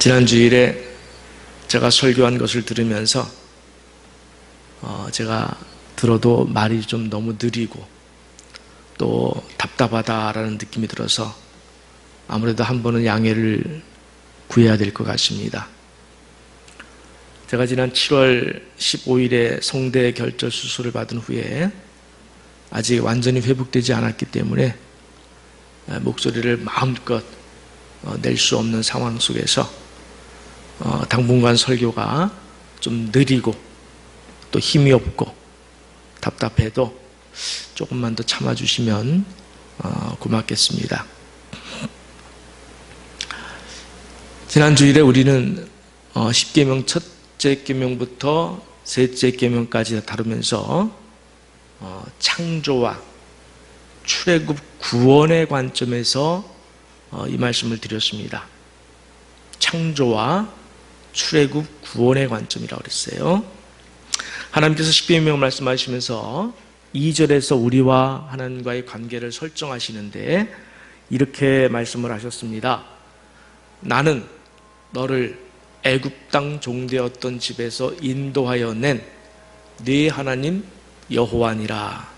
지난 주일에 제가 설교한 것을 들으면서 제가 들어도 말이 좀 너무 느리고 또 답답하다라는 느낌이 들어서 아무래도 한 번은 양해를 구해야 될 것 같습니다. 제가 지난 7월 15일에 성대 결절 수술을 받은 후에 아직 완전히 회복되지 않았기 때문에 목소리를 마음껏 낼 수 없는 상황 속에서 당분간 설교가 좀 느리고 또 힘이 없고 답답해도 조금만 더 참아주시면 고맙겠습니다. 지난 주일에 우리는 10계명 첫째 계명부터 셋째 계명까지 다루면서 창조와 출애굽 구원의 관점에서 이 말씀을 드렸습니다. 창조와 출애굽 구원의 관점이라고 그랬어요. 하나님께서 십계명을 말씀하시면서 2절에서 우리와 하나님과의 관계를 설정하시는데 이렇게 말씀을 하셨습니다. 나는 너를 애굽 땅 종되었던 집에서 인도하여 낸 네 하나님 여호와니라.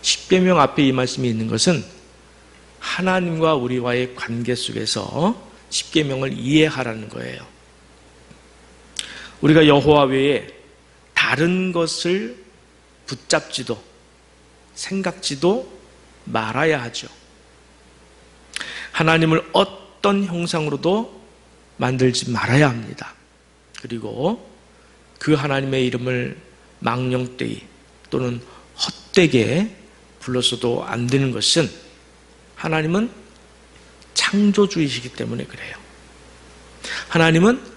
십계명 앞에 이 말씀이 있는 것은 하나님과 우리와의 관계 속에서 십계명을 이해하라는 거예요. 우리가 여호와 외에 다른 것을 붙잡지도 생각지도 말아야 하죠. 하나님을 어떤 형상으로도 만들지 말아야 합니다. 그리고 그 하나님의 이름을 망령되이 또는 헛되게 불러서도 안 되는 것은 하나님은 창조주이시기 때문에 그래요. 하나님은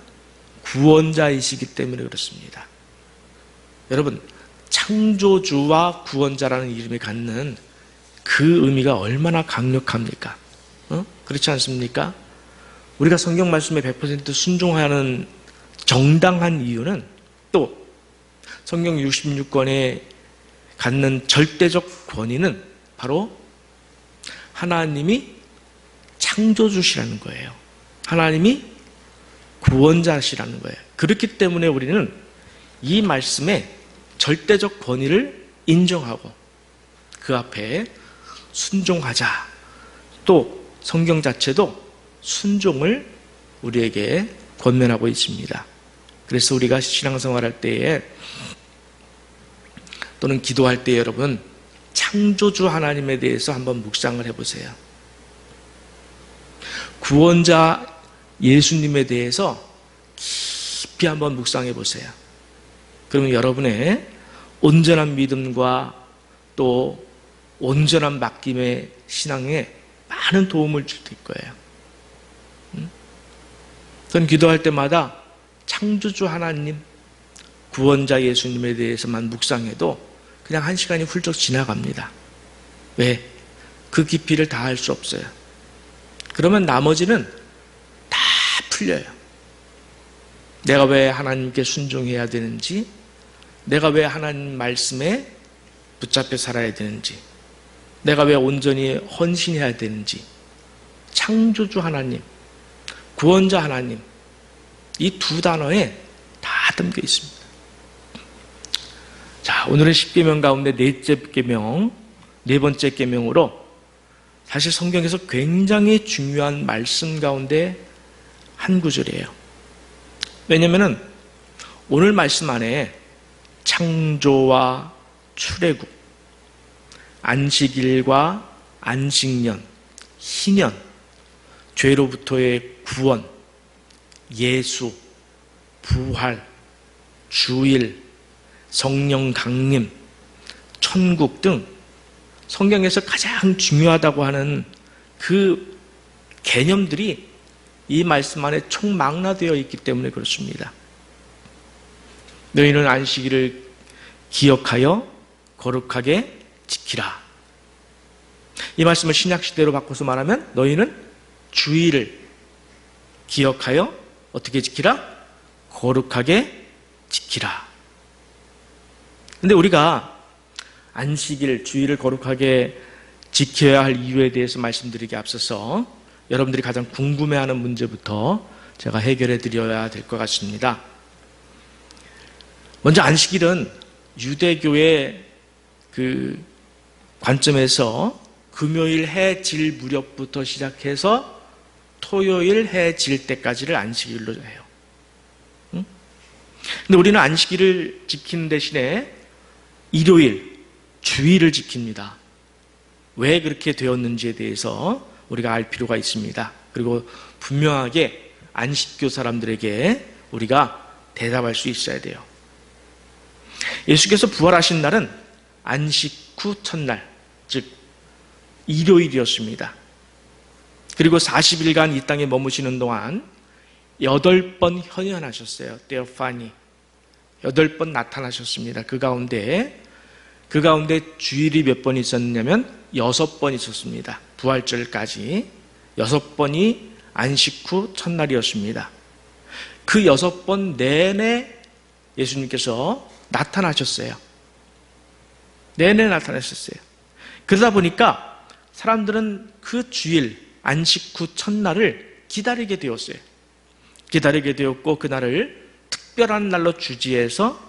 구원자이시기 때문에 그렇습니다. 여러분, 창조주와 구원자라는 이름이 갖는 그 의미가 얼마나 강력합니까? 그렇지 않습니까? 우리가 성경 말씀에 100% 순종하는 정당한 이유는 또 성경 66권에 갖는 절대적 권위는 바로 하나님이 창조주시라는 거예요. 하나님이 구원자시라는 거예요. 그렇기 때문에 우리는 이 말씀에 절대적 권위를 인정하고 그 앞에 순종하자. 또 성경 자체도 순종을 우리에게 권면하고 있습니다. 그래서 우리가 신앙생활할 때에 또는 기도할 때 여러분 창조주 하나님에 대해서 한번 묵상을 해보세요. 구원자 예수님에 대해서 깊이 한번 묵상해 보세요. 그러면 여러분의 온전한 믿음과 또 온전한 맡김의 신앙에 많은 도움을 줄 거예요. 저는 기도할 때마다 창조주 하나님, 구원자 예수님에 대해서만 묵상해도 그냥 한 시간이 훌쩍 지나갑니다. 왜? 그 깊이를 다 알 수 없어요. 그러면 나머지는 다 풀려요. 내가 왜 하나님께 순종해야 되는지, 내가 왜 하나님 말씀에 붙잡혀 살아야 되는지, 내가 왜 온전히 헌신해야 되는지, 창조주 하나님, 구원자 하나님, 이 두 단어에 다 담겨 있습니다. 자, 오늘의 십계명 가운데 넷째 계명, 네 번째 계명으로 사실 성경에서 굉장히 중요한 말씀 가운데 한 구절이에요. 왜냐하면 오늘 말씀 안에 창조와 출애굽, 안식일과 안식년, 희년, 죄로부터의 구원, 예수, 부활, 주일, 성령 강림, 천국 등 성경에서 가장 중요하다고 하는 그 개념들이 이 말씀 안에 총망라되어 있기 때문에 그렇습니다. 너희는 안식일을 기억하여 거룩하게 지키라. 이 말씀을 신약시대로 바꿔서 말하면 너희는 주일을 기억하여 어떻게 지키라? 거룩하게 지키라. 근데 우리가 안식일, 주일을 거룩하게 지켜야 할 이유에 대해서 말씀드리기 앞서서 여러분들이 가장 궁금해하는 문제부터 제가 해결해 드려야 될 것 같습니다. 먼저 안식일은 유대교의 그 관점에서 금요일 해 질 무렵부터 시작해서 토요일 해 질 때까지를 안식일로 해요. 근데 우리는 안식일을 지키는 대신에 일요일, 주일을 지킵니다. 왜 그렇게 되었는지에 대해서 우리가 알 필요가 있습니다. 그리고 분명하게 안식교 사람들에게 우리가 대답할 수 있어야 돼요. 예수께서 부활하신 날은 안식 후 첫날, 즉 일요일이었습니다. 그리고 40일간 이 땅에 머무시는 동안 8번 현현하셨어요. 테오파니. 8번 나타나셨습니다. 그 가운데 주일이 몇 번 있었냐면 6번 있었습니다. 부활절까지 6번이 안식 후 첫날이었습니다. 그 6번 내내 예수님께서 나타나셨어요. 내내 나타나셨어요. 그러다 보니까 사람들은 그 주일, 안식 후 첫날을 기다리게 되었어요. 기다리게 되었고 그날을 특별한 날로 주지해서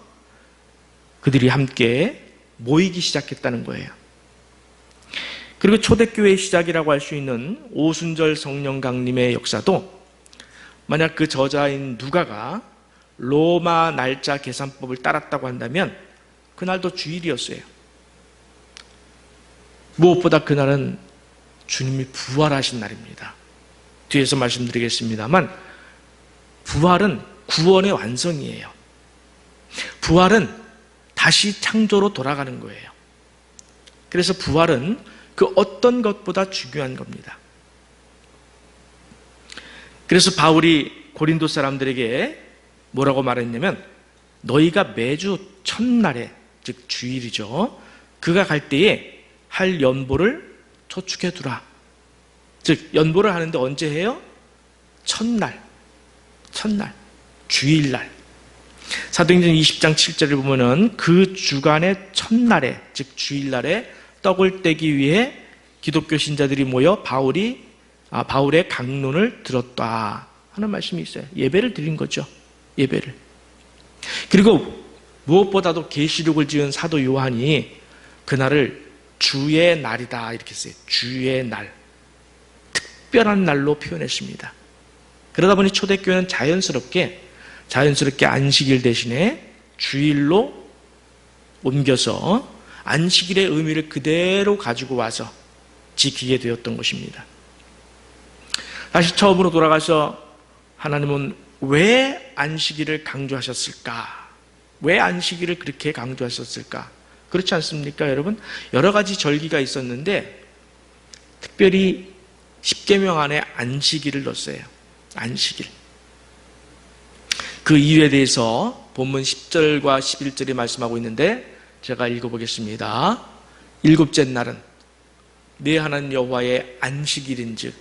그들이 함께 모이기 시작했다는 거예요. 그리고 초대교회의 시작이라고 할 수 있는 오순절 성령 강림의 역사도 만약 그 저자인 누가가 로마 날짜 계산법을 따랐다고 한다면 그날도 주일이었어요. 무엇보다 그날은 주님이 부활하신 날입니다. 뒤에서 말씀드리겠습니다만 부활은 구원의 완성이에요. 부활은 다시 창조로 돌아가는 거예요. 그래서 부활은 그 어떤 것보다 중요한 겁니다. 그래서 바울이 고린도 사람들에게 뭐라고 말했냐면 너희가 매주 첫날에, 즉 주일이죠, 그가 갈 때에 할 연보를 초축해 두라. 즉 연보를 하는데 언제 해요? 첫날, 주일날. 사도행전 20장 7절을 보면은 그 주간의 첫날에, 즉 주일날에 떡을 떼기 위해 기독교 신자들이 모여 바울의 강론을 들었다 하는 말씀이 있어요. 예배를 드린 거죠. 예배를. 그리고 무엇보다도 계시록을 지은 사도 요한이 그날을 주의 날이다 이렇게 써요. 주의 날. 특별한 날로 표현했습니다. 그러다 보니 초대교회는 자연스럽게 안식일 대신에 주일로 옮겨서 안식일의 의미를 그대로 가지고 와서 지키게 되었던 것입니다. 다시 처음으로 돌아가서 하나님은 왜 안식일을 강조하셨을까? 왜 안식일을 그렇게 강조하셨을까? 그렇지 않습니까, 여러분? 여러 가지 절기가 있었는데 특별히 십계명 안에 안식일을 넣었어요. 안식일. 그 이유에 대해서 본문 10절과 11절이 말씀하고 있는데 제가 읽어보겠습니다. 일곱째 날은 네 하나님 여호와의 안식일인즉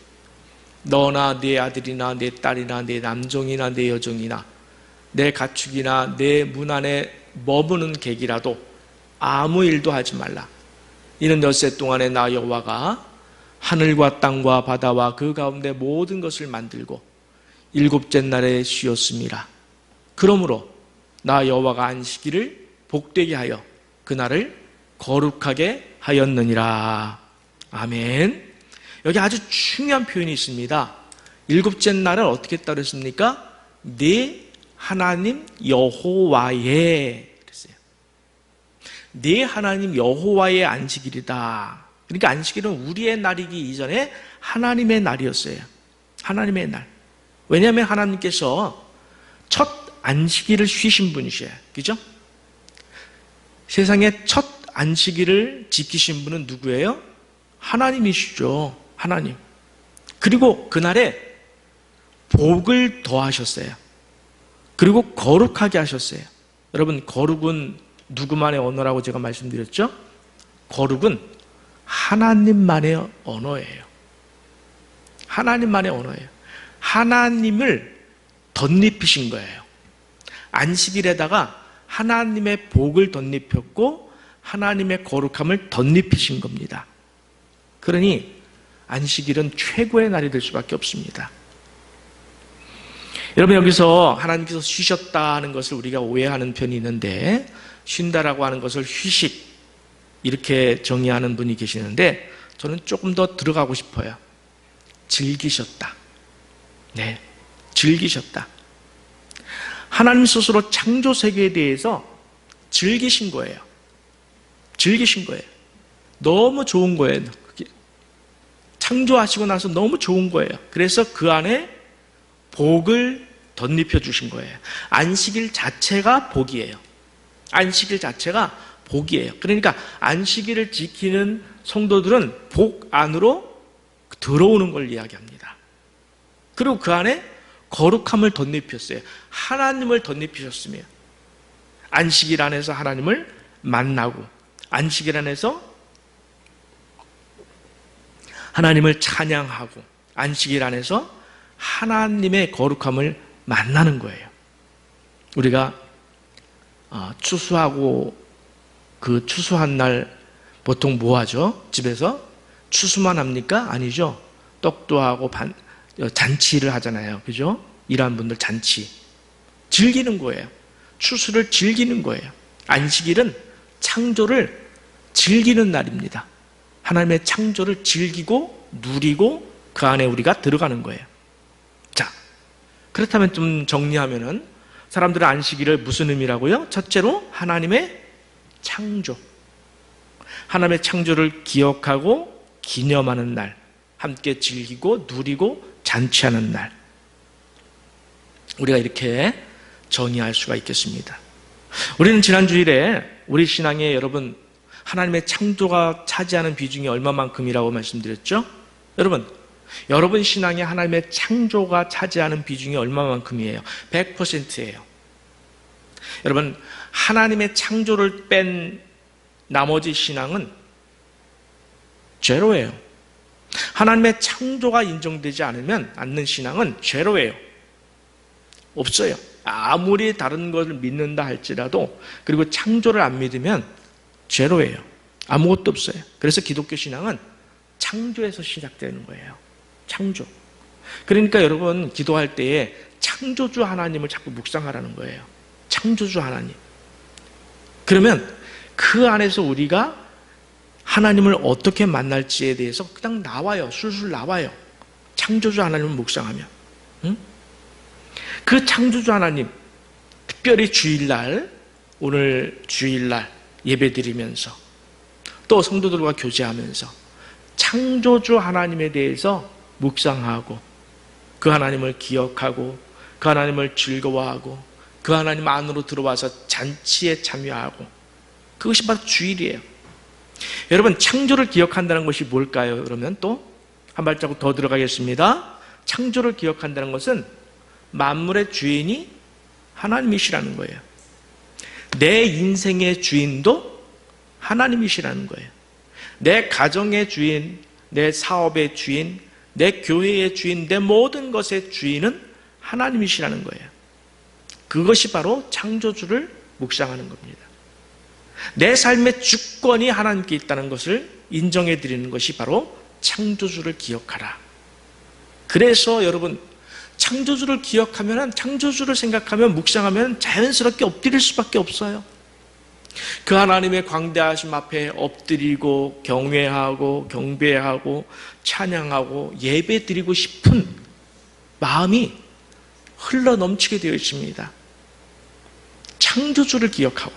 너나 네 아들이나 네 딸이나 네 남종이나 네 여종이나 내 가축이나 내 문 안에 머무는 객이라도 아무 일도 하지 말라. 이는 엿새 동안에 나 여호와가 하늘과 땅과 바다와 그 가운데 모든 것을 만들고 일곱째 날에 쉬었음이라. 그러므로 나 여호와가 안식일을 복되게 하여 그날을 거룩하게 하였느니라. 아멘. 여기 아주 중요한 표현이 있습니다. 일곱째 날은 어떻게 따르십니까? 네 하나님 여호와의, 그랬어요. 네 하나님 여호와의 안식일이다. 그러니까 안식일은 우리의 날이기 이전에 하나님의 날이었어요. 하나님의 날. 왜냐하면 하나님께서 첫 안식일을 쉬신 분이셔요. 그죠? 세상에 첫 안식일을 지키신 분은 누구예요? 하나님이시죠. 하나님. 그리고 그날에 복을 더하셨어요. 그리고 거룩하게 하셨어요. 여러분, 거룩은 누구만의 언어라고 제가 말씀드렸죠? 거룩은 하나님만의 언어예요. 하나님만의 언어예요. 하나님을 덧입히신 거예요. 안식일에다가 하나님의 복을 덧입혔고 하나님의 거룩함을 덧입히신 겁니다. 그러니 안식일은 최고의 날이 될 수밖에 없습니다. 여러분, 여기서 하나님께서 쉬셨다는 것을 우리가 오해하는 편이 있는데, 쉰다라고 하는 것을 휴식, 이렇게 정의하는 분이 계시는데, 저는 조금 더 들어가고 싶어요. 즐기셨다. 네, 즐기셨다. 하나님 스스로 창조 세계에 대해서 즐기신 거예요. 즐기신 거예요. 너무 좋은 거예요. 창조하시고 나서 너무 좋은 거예요. 그래서 그 안에 복을 덧입혀 주신 거예요. 안식일 자체가 복이에요. 안식일 자체가 복이에요. 그러니까 안식일을 지키는 성도들은 복 안으로 들어오는 걸 이야기합니다. 그리고 그 안에 거룩함을 덧입혔어요. 하나님을 덧입히셨으며, 안식일 안에서 하나님을 만나고, 안식일 안에서 하나님을 찬양하고, 안식일 안에서 하나님의 거룩함을 만나는 거예요. 우리가 추수하고 그 추수한 날 보통 뭐 하죠? 집에서 추수만 합니까? 아니죠. 떡도 하고 잔치를 하잖아요. 그죠? 일하는 분들 잔치. 즐기는 거예요. 추수를 즐기는 거예요. 안식일은 창조를 즐기는 날입니다. 하나님의 창조를 즐기고 누리고 그 안에 우리가 들어가는 거예요. 자, 그렇다면 좀 정리하면은 사람들은 안식일을 무슨 의미라고요? 첫째로 하나님의 창조. 하나님의 창조를 기억하고 기념하는 날, 함께 즐기고 누리고 잔치하는 날. 우리가 이렇게 정의할 수가 있겠습니다. 우리는 지난 주일에 우리 신앙에 여러분 하나님의 창조가 차지하는 비중이 얼마만큼이라고 말씀드렸죠? 여러분 신앙에 하나님의 창조가 차지하는 비중이 얼마만큼이에요? 100%예요. 여러분, 하나님의 창조를 뺀 나머지 신앙은 제로예요. 하나님의 창조가 인정되지 않는 신앙은 제로예요. 없어요. 아무리 다른 것을 믿는다 할지라도, 그리고 창조를 안 믿으면 제로예요. 아무것도 없어요. 그래서 기독교 신앙은 창조에서 시작되는 거예요. 창조. 그러니까 여러분 기도할 때에 창조주 하나님을 자꾸 묵상하라는 거예요. 창조주 하나님. 그러면 그 안에서 우리가 하나님을 어떻게 만날지에 대해서 그냥 나와요. 술술 나와요. 창조주 하나님을 묵상하면. 응? 그 창조주 하나님, 특별히 주일날, 오늘 주일날 예배드리면서 또 성도들과 교제하면서 창조주 하나님에 대해서 묵상하고, 그 하나님을 기억하고, 그 하나님을 즐거워하고, 그 하나님 안으로 들어와서 잔치에 참여하고, 그것이 바로 주일이에요. 여러분, 창조를 기억한다는 것이 뭘까요? 그러면 또 한 발자국 더 들어가겠습니다. 창조를 기억한다는 것은 만물의 주인이 하나님이시라는 거예요. 내 인생의 주인도 하나님이시라는 거예요. 내 가정의 주인, 내 사업의 주인, 내 교회의 주인, 내 모든 것의 주인은 하나님이시라는 거예요. 그것이 바로 창조주를 묵상하는 겁니다. 내 삶의 주권이 하나님께 있다는 것을 인정해 드리는 것이 바로 창조주를 기억하라. 그래서 여러분, 창조주를 기억하면, 창조주를 생각하면, 묵상하면 자연스럽게 엎드릴 수밖에 없어요. 그 하나님의 광대하심 앞에 엎드리고 경외하고 경배하고 찬양하고 예배드리고 싶은 마음이 흘러 넘치게 되어 있습니다. 창조주를 기억하고.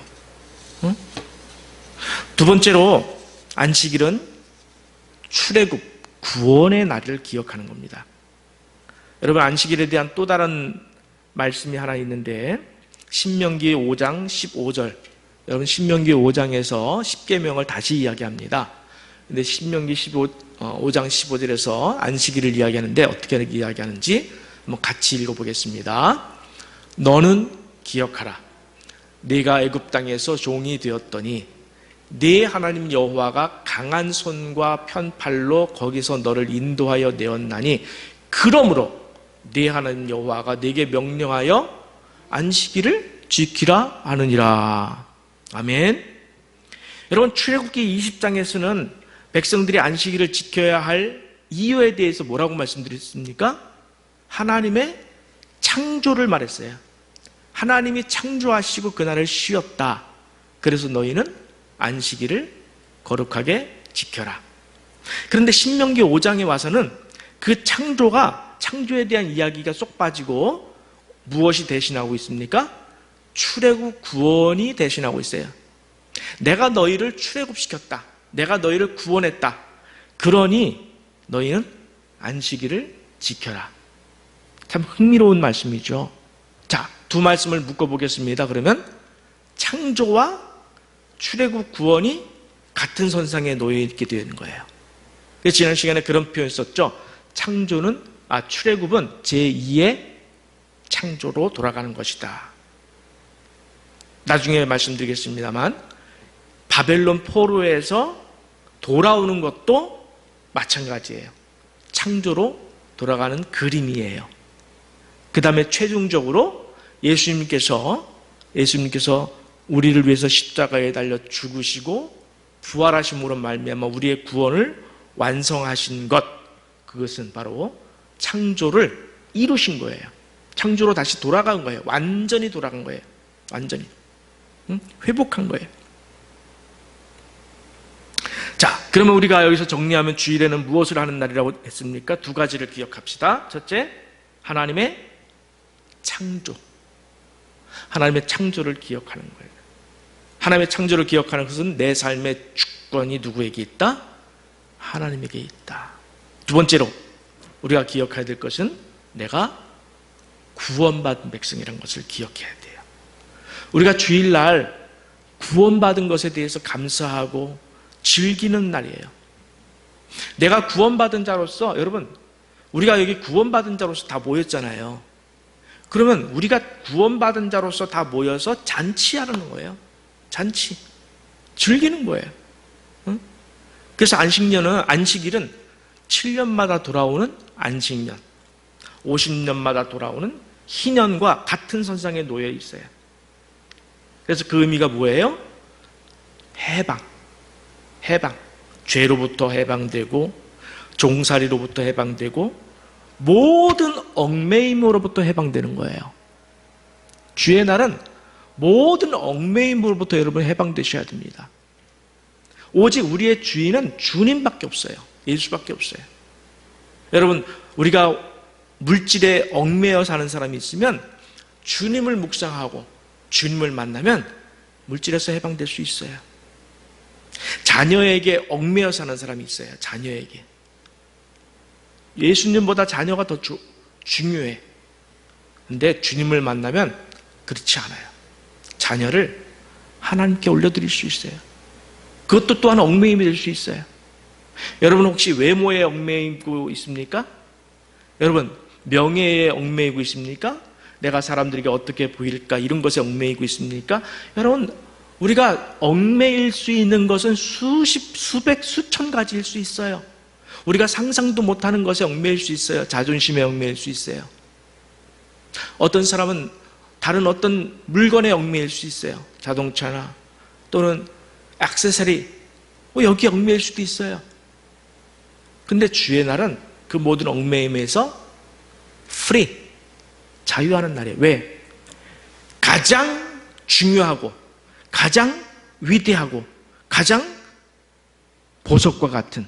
응? 두 번째로 안식일은 출애굽, 구원의 날을 기억하는 겁니다. 여러분, 안식일에 대한 또 다른 말씀이 하나 있는데, 신명기 5장 15절. 여러분, 신명기 5장에서 10계명을 다시 이야기합니다. 근데 신명기 5장 15절에서 안식일을 이야기하는데 어떻게 이야기하는지 한번 같이 읽어보겠습니다. 너는 기억하라. 네가 애굽 땅에서 종이 되었더니 네 하나님 여호와가 강한 손과 편팔로 거기서 너를 인도하여 내었나니, 그러므로 네 하나님 여호와가 네게 명령하여 안식일을 지키라 하느니라. 아멘. 여러분, 출애굽기 20장에서는 백성들이 안식일을 지켜야 할 이유에 대해서 뭐라고 말씀드렸습니까? 하나님의 창조를 말했어요. 하나님이 창조하시고 그날을 쉬었다. 그래서 너희는 안식일을 거룩하게 지켜라. 그런데 신명기 5장에 와서는 그 창조에 대한 이야기가 쏙 빠지고 무엇이 대신하고 있습니까? 출애굽 구원이 대신하고 있어요. 내가 너희를 출애굽시켰다. 내가 너희를 구원했다. 그러니 너희는 안식일을 지켜라. 참 흥미로운 말씀이죠. 자, 두 말씀을 묶어보겠습니다. 그러면 창조와 출애굽 구원이 같은 선상에 놓여 있게 되는 거예요. 그래서 지난 시간에 그런 표현 썼죠. 출애굽은 제2의 창조로 돌아가는 것이다. 나중에 말씀드리겠습니다만 바벨론 포로에서 돌아오는 것도 마찬가지예요. 창조로 돌아가는 그림이에요. 그 다음에 최종적으로 예수님께서 우리를 위해서 십자가에 달려 죽으시고 부활하심으로 말미암아 우리의 구원을 완성하신 것, 그것은 바로 창조를 이루신 거예요. 창조로 다시 돌아간 거예요. 완전히 돌아간 거예요. 완전히 회복한 거예요. 자, 그러면 우리가 여기서 정리하면 주일에는 무엇을 하는 날이라고 했습니까? 두 가지를 기억합시다. 첫째, 하나님의 창조. 하나님의 창조를 기억하는 거예요. 하나님의 창조를 기억하는 것은 내 삶의 주권이 누구에게 있다? 하나님에게 있다. 두 번째로 우리가 기억해야 될 것은 내가 구원받은 백성이라는 것을 기억해야 돼요. 우리가 주일날 구원받은 것에 대해서 감사하고 즐기는 날이에요. 내가 구원받은 자로서, 여러분, 우리가 여기 구원받은 자로서 다 모였잖아요. 그러면 우리가 구원받은 자로서 다 모여서 잔치하는 거예요. 잔치. 즐기는 거예요. 응? 그래서 안식일은 7년마다 돌아오는 안식년, 50년마다 돌아오는 희년과 같은 선상에 놓여 있어요. 그래서 그 의미가 뭐예요? 해방. 죄로부터 해방되고 종살이로부터 해방되고 모든 얽매임으로부터 해방되는 거예요. 주의 날은 모든 얽매임으로부터 여러분 해방되셔야 됩니다. 오직 우리의 주인은 주님밖에 없어요. 예수밖에 없어요. 여러분, 우리가 물질에 얽매여 사는 사람이 있으면 주님을 묵상하고 주님을 만나면 물질에서 해방될 수 있어요. 자녀에게 얽매여 사는 사람이 있어요. 자녀에게. 예수님보다 자녀가 더 중요해. 근데 주님을 만나면 그렇지 않아요. 자녀를 하나님께 올려드릴 수 있어요. 그것도 또한 얽매임이 될 수 있어요. 여러분 혹시 외모에 얽매이고 있습니까? 여러분 명예에 얽매이고 있습니까? 내가 사람들에게 어떻게 보일까 이런 것에 얽매이고 있습니까? 여러분 우리가 얽매일 수 있는 것은 수백, 수천 가지일 수 있어요. 우리가 상상도 못하는 것에 얽매일 수 있어요. 자존심에 얽매일 수 있어요. 어떤 사람은 다른 어떤 물건에 얽매일 수 있어요. 자동차나 또는 액세서리, 여기에 얽매일 수도 있어요. 근데 주의 날은 그 모든 얽매임에서 free, 자유하는 날이에요. 왜? 가장 중요하고 가장 위대하고 가장 보석과 같은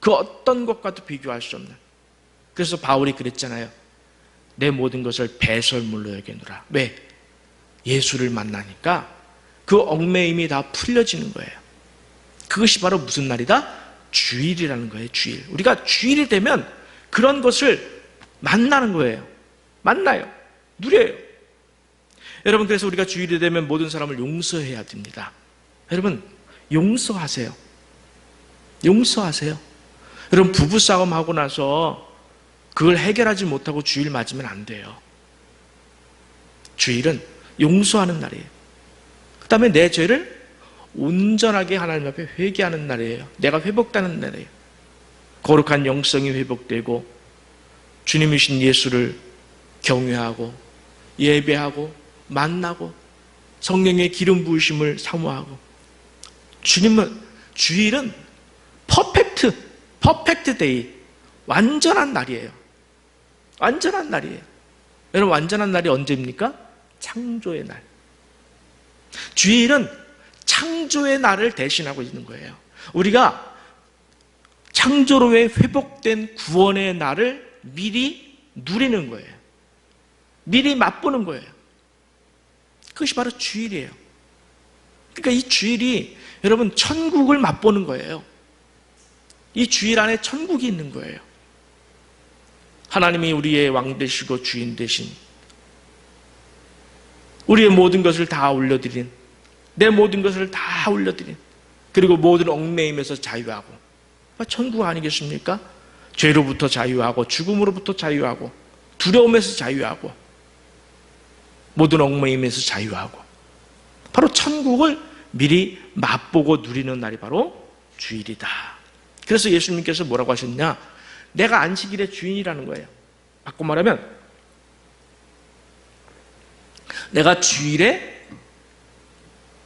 그 어떤 것과도 비교할 수 없는, 그래서 바울이 그랬잖아요. 내 모든 것을 배설물로 여기노라. 왜? 예수를 만나니까 그 얽매임이 다 풀려지는 거예요. 그것이 바로 무슨 날이다? 주일이라는 거예요. 주일. 우리가 주일이 되면 그런 것을 만나는 거예요. 만나요. 누려요. 여러분, 그래서 우리가 주일이 되면 모든 사람을 용서해야 됩니다. 여러분, 용서하세요. 용서하세요. 여러분, 부부싸움 하고 나서 그걸 해결하지 못하고 주일 맞으면 안 돼요. 주일은 용서하는 날이에요. 그 다음에 내 죄를 온전하게 하나님 앞에 회개하는 날이에요. 내가 회복되는 날이에요. 거룩한 영성이 회복되고 주님이신 예수를 경외하고 예배하고 만나고 성령의 기름 부으심을 사모하고, 주일은 퍼펙트 데이, 완전한 날이에요. 완전한 날이에요. 여러분, 완전한 날이 언제입니까? 창조의 날. 주일은 창조의 날을 대신하고 있는 거예요. 우리가 창조로의 회복된 구원의 날을 미리 누리는 거예요. 미리 맛보는 거예요. 그것이 바로 주일이에요. 그러니까 이 주일이 여러분 천국을 맛보는 거예요. 이 주일 안에 천국이 있는 거예요. 하나님이 우리의 왕 되시고 주인 되신, 우리의 모든 것을 다 올려드린, 내 모든 것을 다 올려드린, 그리고 모든 얽매임에서 자유하고, 천국 아니겠습니까? 죄로부터 자유하고, 죽음으로부터 자유하고, 두려움에서 자유하고, 모든 얽매임에서 자유하고, 바로 천국을 미리 맛보고 누리는 날이 바로 주일이다. 그래서 예수님께서 뭐라고 하셨냐? 내가 안식일의 주인이라는 거예요. 바꿔 말하면 내가 주일의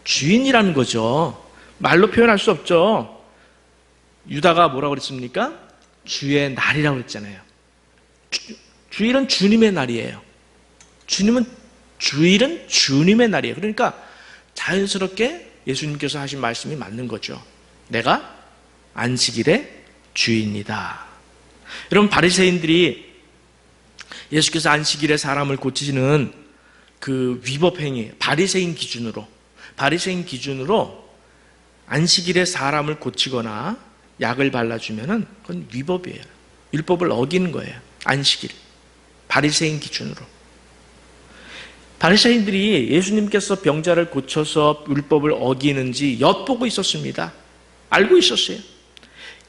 주인이라는 거죠. 말로 표현할 수 없죠. 유다가 뭐라고 그랬습니까? 주의 날이라고 그랬잖아요. 주일은 주님의 날이에요. 주일은 주님의 날이에요. 그러니까 자연스럽게 예수님께서 하신 말씀이 맞는 거죠. 내가 안식일의 주인이다. 여러분, 바리새인들이 예수께서 안식일에 사람을 고치시는 그 위법행위, 바리새인 기준으로 안식일에 사람을 고치거나 약을 발라주면은 그건 위법이에요. 율법을 어기는 거예요. 안식일, 바리새인 기준으로. 바리새인들이 예수님께서 병자를 고쳐서 율법을 어기는지 엿보고 있었습니다. 알고 있었어요.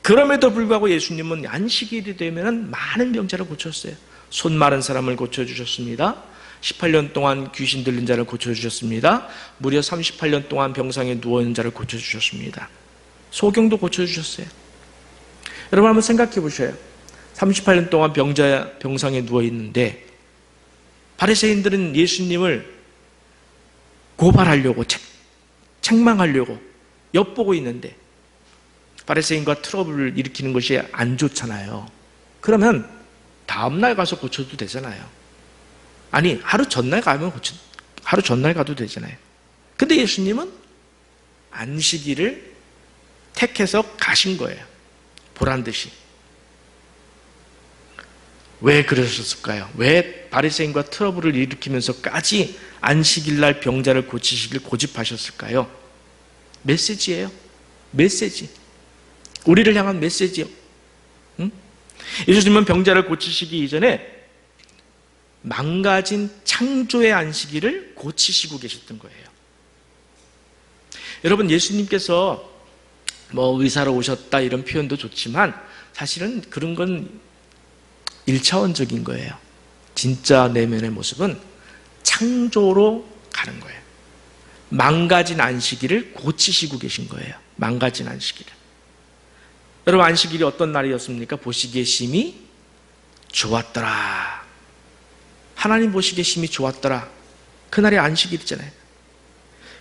그럼에도 불구하고 예수님은 안식일이 되면 많은 병자를 고쳤어요. 손 마른 사람을 고쳐주셨습니다. 18년 동안 귀신 들린 자를 고쳐주셨습니다. 무려 38년 동안 병상에 누워있는 자를 고쳐주셨습니다. 소경도 고쳐주셨어요. 여러분 한번 생각해 보셔요. 38년 동안 병상에 누워있는데 바리새인들은 예수님을 고발하려고, 책망하려고 엿보고 있는데, 바리새인과 트러블을 일으키는 것이 안 좋잖아요. 그러면 다음날 가서 고쳐도 되잖아요. 아니, 하루 전날 가도 되잖아요. 근데 예수님은 안식일을 택해서 가신 거예요. 보란듯이. 왜 그러셨을까요? 왜 바리새인과 트러블을 일으키면서까지 안식일날 병자를 고치시길 고집하셨을까요? 메시지예요. 메시지. 우리를 향한 메시지요. 응? 예수님은 병자를 고치시기 이전에 망가진 창조의 안식일을 고치시고 계셨던 거예요. 여러분, 예수님께서 의사로 오셨다 이런 표현도 좋지만 사실은 그런 건 1차원적인 거예요. 진짜 내면의 모습은 창조로 가는 거예요. 망가진 안식일을 고치시고 계신 거예요. 망가진 안식일을. 여러분, 안식일이 어떤 날이었습니까? 보시기에 심히 좋았더라. 하나님 보시기에 심히 좋았더라. 그날이 안식일이잖아요.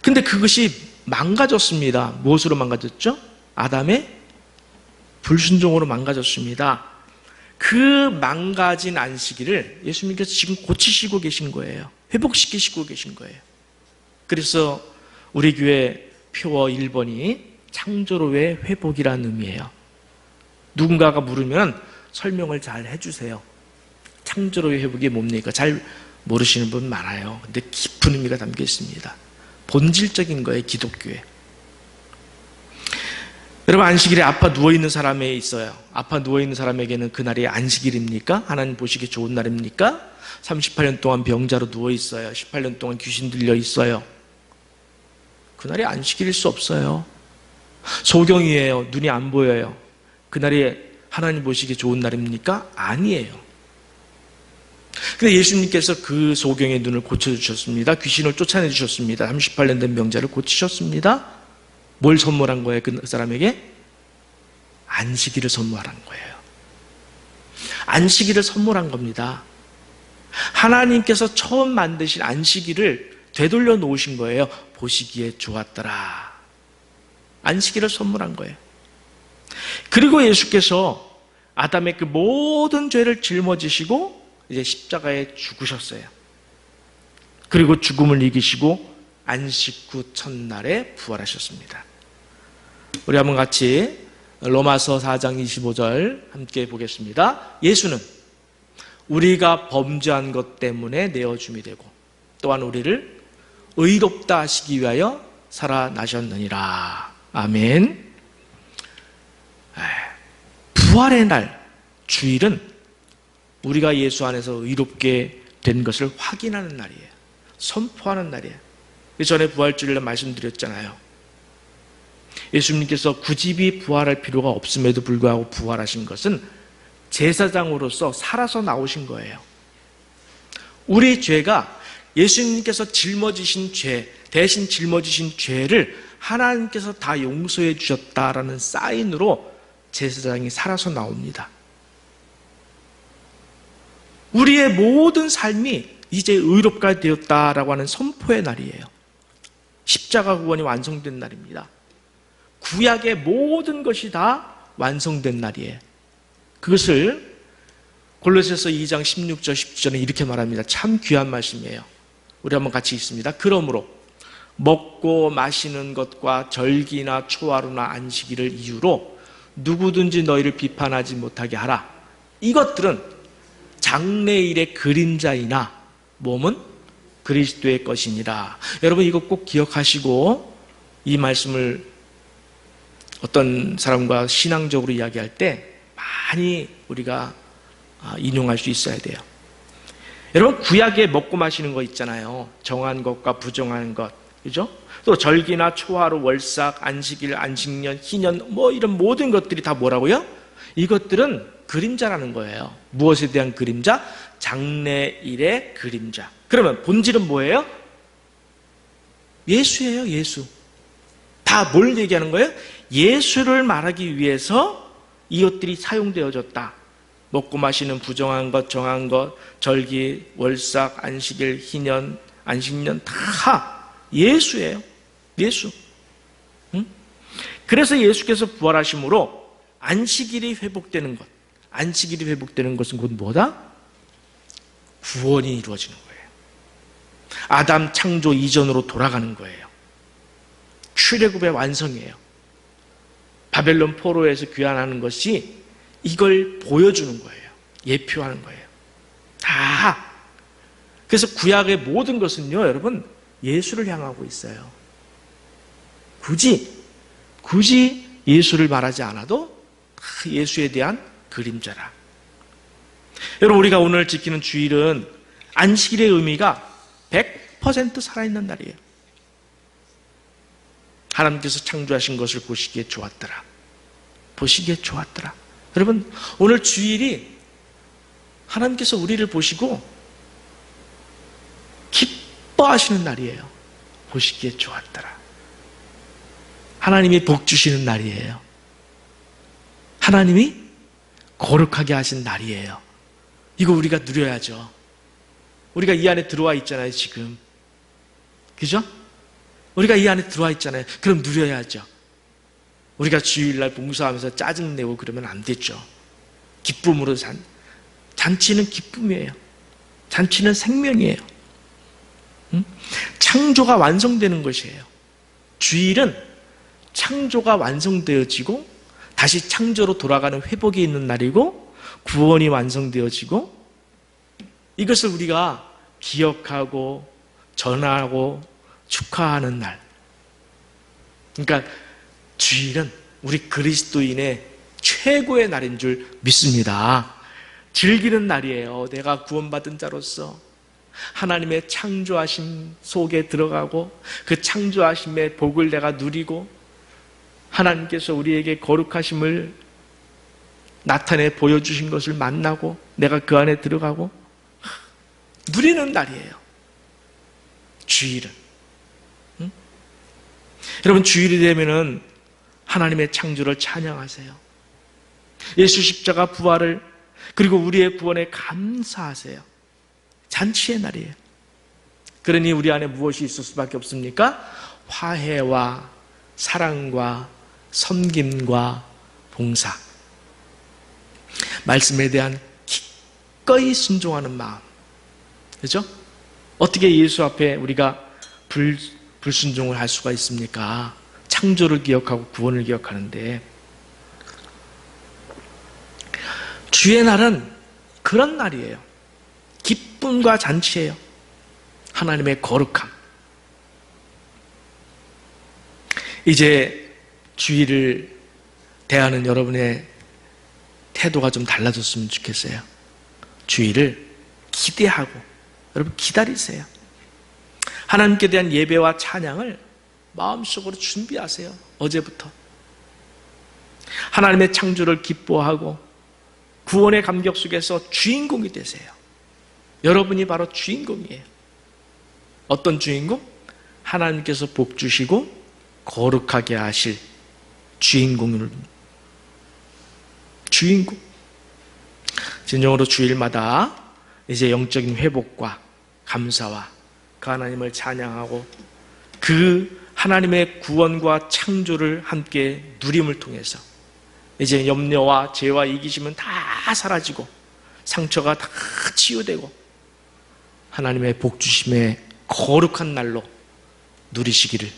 근데 그것이 망가졌습니다. 무엇으로 망가졌죠? 아담의 불순종으로 망가졌습니다. 그 망가진 안식일을 예수님께서 지금 고치시고 계신 거예요. 회복시키시고 계신 거예요. 그래서 우리 교회 표어 1번이 창조로의 회복이라는 의미예요. 누군가가 물으면 설명을 잘 해주세요. 창조로의 회복이 뭡니까? 잘 모르시는 분 많아요. 근데 깊은 의미가 담겨 있습니다. 본질적인 거예요, 기독교에. 여러분, 안식일에 아파 누워있는 사람에 있어요. 아파 누워있는 사람에게는 그날이 안식일입니까? 하나님 보시기 좋은 날입니까? 38년 동안 병자로 누워있어요. 18년 동안 귀신 들려 있어요. 그날이 안식일일 수 없어요. 소경이에요. 눈이 안 보여요. 그날이 하나님 보시기 좋은 날입니까? 아니에요. 근데 예수님께서 그 소경의 눈을 고쳐주셨습니다. 귀신을 쫓아내주셨습니다. 38년 된 병자를 고치셨습니다. 뭘 선물한 거예요? 그 사람에게? 안식일을 선물한 거예요. 안식일을 선물한 겁니다. 하나님께서 처음 만드신 안식일을 되돌려 놓으신 거예요. 보시기에 좋았더라. 안식일을 선물한 거예요. 그리고 예수께서 아담의 그 모든 죄를 짊어지시고 이제 십자가에 죽으셨어요. 그리고 죽음을 이기시고 안식 후 첫날에 부활하셨습니다. 우리 한번 같이 로마서 4장 25절 함께 보겠습니다. 예수는 우리가 범죄한 것 때문에 내어줌이 되고 또한 우리를 의롭다 하시기 위하여 살아나셨느니라. 아멘. 부활의 날 주일은 우리가 예수 안에서 의롭게 된 것을 확인하는 날이에요. 선포하는 날이에요. 전에 부활주일날 말씀드렸잖아요. 예수님께서 굳이 부활할 필요가 없음에도 불구하고 부활하신 것은 제사장으로서 살아서 나오신 거예요. 우리 죄가 예수님께서 짊어지신 죄, 대신 짊어지신 죄를 하나님께서 다 용서해 주셨다라는 사인으로 제사장이 살아서 나옵니다. 우리의 모든 삶이 이제 의롭게 되었다라고 하는 선포의 날이에요. 십자가 구원이 완성된 날입니다. 구약의 모든 것이 다 완성된 날이에요. 그것을 골로새서 2장 16절 17절에 이렇게 말합니다. 참 귀한 말씀이에요. 우리 한번 같이 읽습니다. 그러므로 먹고 마시는 것과 절기나 초하루나 안식일을 이유로 누구든지 너희를 비판하지 못하게 하라. 이것들은 장래일의 그림자이나 몸은 그리스도의 것이니라. 여러분 이거 꼭 기억하시고 이 말씀을 어떤 사람과 신앙적으로 이야기할 때 많이 우리가 인용할 수 있어야 돼요. 여러분 구약에 먹고 마시는 거 있잖아요. 정한 것과 부정한 것, 그죠? 또 절기나 초하루, 월삭, 안식일, 안식년, 희년 이런 모든 것들이 다 뭐라고요? 이것들은 그림자라는 거예요. 무엇에 대한 그림자? 장래일의 그림자. 그러면 본질은 뭐예요? 예수예요. 예수. 다 뭘 얘기하는 거예요? 예수를 말하기 위해서 이것들이 사용되어졌다. 먹고 마시는 부정한 것, 정한 것, 절기, 월삭, 안식일, 희년, 안식년 다 예수예요. 예수. 응? 그래서 예수께서 부활하심으로 안식일이 회복되는 것. 안식일이 회복되는 것은 곧 뭐다? 구원이 이루어지는 거예요. 아담 창조 이전으로 돌아가는 거예요. 출애굽의 완성이에요. 바벨론 포로에서 귀환하는 것이 이걸 보여주는 거예요. 예표하는 거예요. 다. 그래서 구약의 모든 것은요, 여러분, 예수를 향하고 있어요. 굳이 예수를 말하지 않아도 다 예수에 대한 그림자라. 여러분, 우리가 오늘 지키는 주일은 안식일의 의미가 100% 살아있는 날이에요. 하나님께서 창조하신 것을 보시기에 좋았더라. 보시기에 좋았더라. 여러분, 오늘 주일이 하나님께서 우리를 보시고 기뻐하시는 날이에요. 보시기에 좋았더라. 하나님이 복 주시는 날이에요. 하나님이 거룩하게 하신 날이에요. 이거 우리가 누려야죠. 우리가 이 안에 들어와 있잖아요, 지금. 그죠? 우리가 이 안에 들어와 있잖아요. 그럼 누려야죠. 우리가 주일날 봉사하면서 짜증내고 그러면 안 되죠. 기쁨으로 잔치는 기쁨이에요. 잔치는 생명이에요. 창조가 완성되는 것이에요. 주일은 창조가 완성되어지고 다시 창조로 돌아가는 회복이 있는 날이고 구원이 완성되어지고 이것을 우리가 기억하고 전하고 축하하는 날. 그러니까 주일은 우리 그리스도인의 최고의 날인 줄 믿습니다. 즐기는 날이에요. 내가 구원받은 자로서 하나님의 창조하심 속에 들어가고 그 창조하심의 복을 내가 누리고 하나님께서 우리에게 거룩하심을 나타내 보여주신 것을 만나고 내가 그 안에 들어가고 누리는 날이에요. 주일은. 여러분, 주일이 되면은 하나님의 창조를 찬양하세요. 예수 십자가 부활을 그리고 우리의 구원에 감사하세요. 잔치의 날이에요. 그러니 우리 안에 무엇이 있을 수밖에 없습니까? 화해와 사랑과 섬김과 봉사. 말씀에 대한 기꺼이 순종하는 마음. 그죠? 어떻게 예수 앞에 우리가 불순종을 할 수가 있습니까? 창조를 기억하고 구원을 기억하는데, 주의 날은 그런 날이에요. 기쁨과 잔치예요. 하나님의 거룩함. 이제 주일을 대하는 여러분의 태도가 좀 달라졌으면 좋겠어요. 주일을 기대하고 여러분 기다리세요. 하나님께 대한 예배와 찬양을 마음속으로 준비하세요. 어제부터. 하나님의 창조를 기뻐하고 구원의 감격 속에서 주인공이 되세요. 여러분이 바로 주인공이에요. 어떤 주인공? 하나님께서 복 주시고 거룩하게 하실 주인공. 진정으로 주일마다 이제 영적인 회복과 감사와 그 하나님을 찬양하고 그 하나님의 구원과 창조를 함께 누림을 통해서 이제 염려와 죄와 이기심은 다 사라지고 상처가 다 치유되고 하나님의 복 주심의 거룩한 날로 누리시기를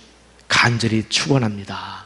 간절히 축원합니다.